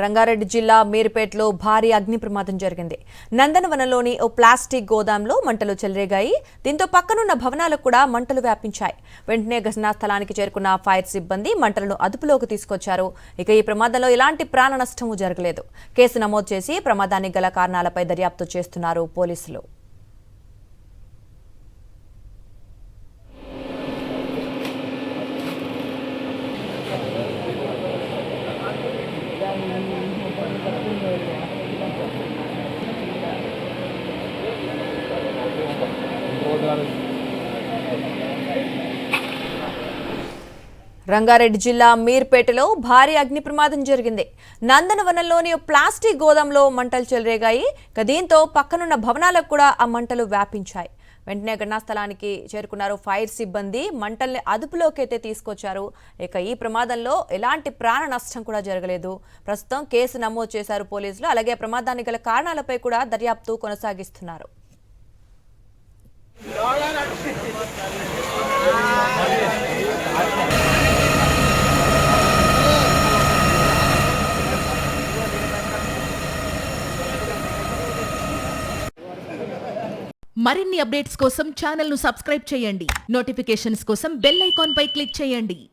రంగారెడ్డి జిల్లా మీర్పేటలో భారీ అగ్ని ప్రమాదం జరిగింది. నందనవనంలోని ఓ ప్లాస్టిక్ గోదాంలో మంటలు చెలరేగాయి. దీంతో పక్కనున్న భవనాలకు కూడా మంటలు వ్యాపించాయి. వెంటనే ఘటనా స్థలానికి చేరుకున్న ఫైర్ సిబ్బంది మంటలను అదుపులోకి తీసుకొచ్చారు. ఇక ఈ ప్రమాదంలో ఎలాంటి ప్రాణ నష్టం జరగలేదు. కేసు నమోదు చేసి ప్రమాదానికి గల కారణాలపై దర్యాప్తు చేస్తున్నారు పోలీసులు. రంగారెడ్డి జిల్లా మీర్పేటలో భారీ అగ్ని ప్రమాదం జరిగింది. నందనవనంలోని ప్లాస్టిక్ గోదాంలో మంటలు చెలరేగాయి. దీంతో పక్కనున్న భవనాలకు కూడా ఆ మంటలు వ్యాపించాయి. వెంటనే ఘటనా స్థలానికి చేరుకున్నారు ఫైర్ సిబ్బంది. మంటల్ని అదుపులోకి అయితే తీసుకొచ్చారు. ఇక ఈ ప్రమాదంలో ఎలాంటి ప్రాణ నష్టం కూడా జరగలేదు. ప్రస్తుతం కేసు నమోదు చేశారు పోలీసులు. అలాగే ప్రమాదానికి గల కారణాలపై కూడా దర్యాప్తు కొనసాగిస్తున్నారు. మరిన్ని అప్డేట్స్ కోసం ఛానల్ ను సబ్స్క్రైబ్ చేయండి. నోటిఫికేషన్స్ కోసం బెల్ ఐకాన్ పై క్లిక్ చేయండి.